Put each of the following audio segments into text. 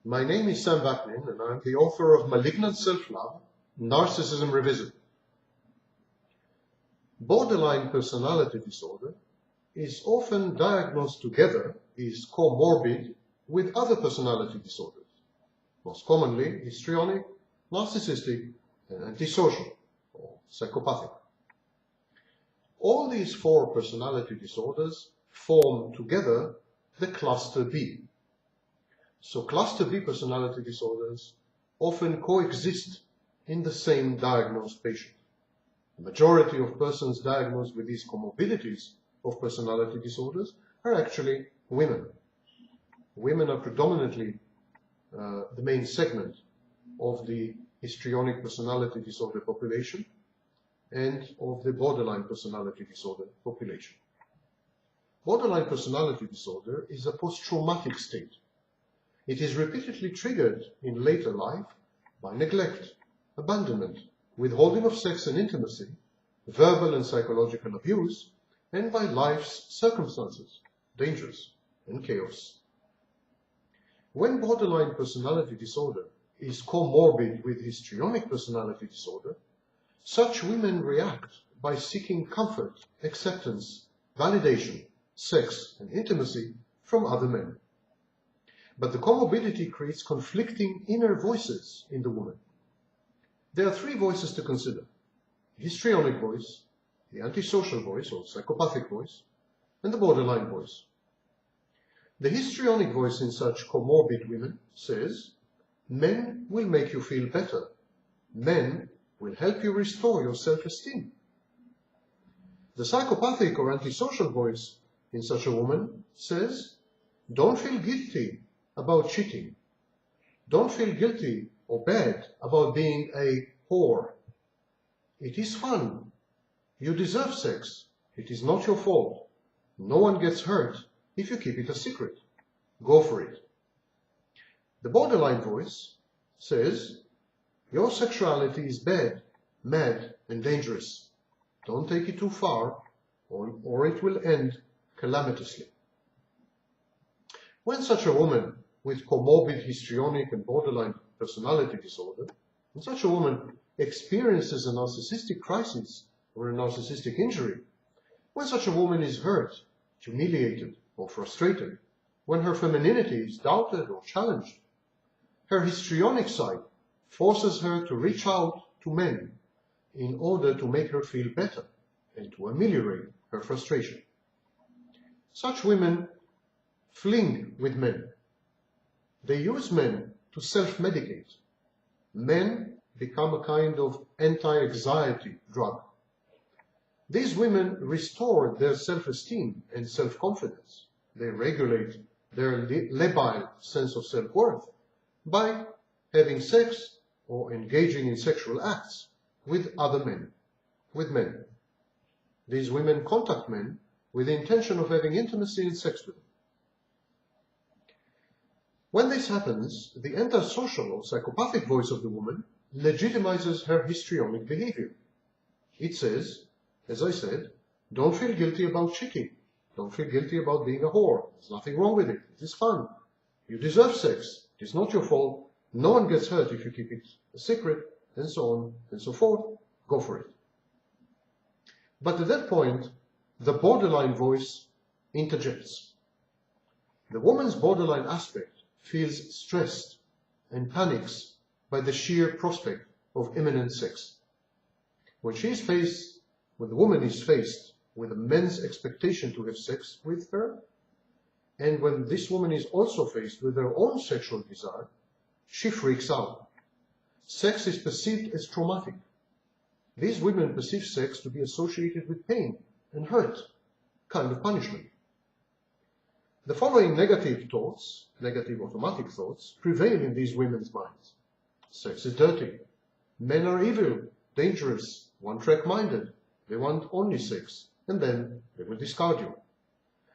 My name is Sam Vaknin, and I'm the author of Malignant Self-Love, Narcissism Revisited. Borderline personality disorder is often diagnosed together as comorbid with other personality disorders, most commonly histrionic, narcissistic, and antisocial, or psychopathic. All these four personality disorders form together the cluster B. So cluster B personality disorders often coexist in the same diagnosed patient. The majority of persons diagnosed with these comorbidities of personality disorders are actually women. Women are predominantly the main segment of the histrionic personality disorder population and of the borderline personality disorder population. Borderline personality disorder is a post-traumatic state. It is repeatedly triggered in later life by neglect, abandonment, withholding of sex and intimacy, verbal and psychological abuse, and by life's circumstances, dangers, and chaos. When borderline personality disorder is comorbid with histrionic personality disorder, such women react by seeking comfort, acceptance, validation, sex, and intimacy from other men. But the comorbidity creates conflicting inner voices in the woman. There are three voices to consider: the histrionic voice, the antisocial voice or psychopathic voice, and the borderline voice. The histrionic voice in such comorbid women says, "Men will make you feel better. Men will help you restore your self-esteem." The psychopathic or antisocial voice in such a woman says, "Don't feel guilty about cheating. Don't feel guilty or bad about being a whore. It is fun. You deserve sex. It is not your fault. No one gets hurt if you keep it a secret. Go for it." The borderline voice says, "Your sexuality is bad, mad, and dangerous. Don't take it too far, or it will end calamitously." When such a woman with comorbid histrionic and borderline personality disorder, when such a woman experiences a narcissistic crisis or a narcissistic injury, when such a woman is hurt, humiliated, or frustrated, when her femininity is doubted or challenged, her histrionic side forces her to reach out to men in order to make her feel better and to ameliorate her frustration. Such women fling with men. They use men to self-medicate. Men become a kind of anti-anxiety drug. These women restore their self-esteem and self-confidence. They regulate their labile sense of self-worth by having sex or engaging in sexual acts with other men, with men. These women contact men with the intention of having intimacy and sex with them. When this happens, the antisocial or psychopathic voice of the woman legitimizes her histrionic behavior. It says, as I said, "Don't feel guilty about cheating. Don't feel guilty about being a whore. There's nothing wrong with it. It is fun. You deserve sex. It is not your fault. No one gets hurt if you keep it a secret," and so on and so forth. Go for it. But at that point, the borderline voice interjects. The woman's borderline aspect feels stressed and panics by the sheer prospect of imminent sex. When the woman is faced with a man's expectation to have sex with her, and when this woman is also faced with her own sexual desire, she freaks out. Sex is perceived as traumatic. These women perceive sex to be associated with pain and hurt, kind of punishment. The following negative thoughts, negative automatic thoughts, prevail in these women's minds. Sex is dirty. Men are evil, dangerous, one-track-minded. They want only sex, and then they will discard you.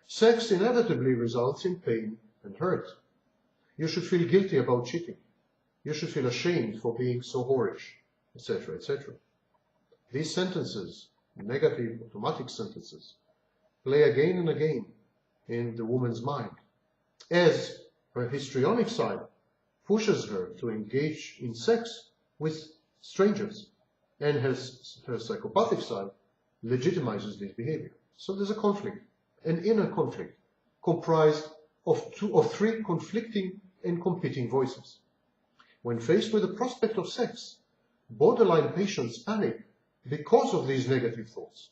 Sex inevitably results in pain and hurt. You should feel guilty about cheating. You should feel ashamed for being so whorish, etc., etc. These sentences, negative automatic sentences, play again and again in the woman's mind, as her histrionic side pushes her to engage in sex with strangers, and her psychopathic side legitimizes this behavior. So there's a conflict, an inner conflict, comprised of three conflicting and competing voices. When faced with the prospect of sex, borderline patients panic because of these negative thoughts.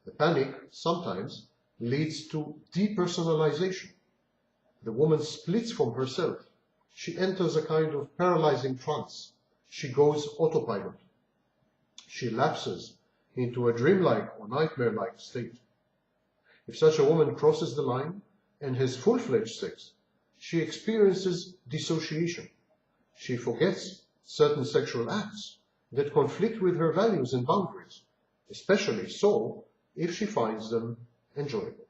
The panic sometimes leads to depersonalization. The woman splits from herself. She enters a kind of paralyzing trance. She goes autopilot. She lapses into a dreamlike or nightmare-like state. If such a woman crosses the line and has full-fledged sex, she experiences dissociation. She forgets certain sexual acts that conflict with her values and boundaries, especially so if she finds them enjoyable.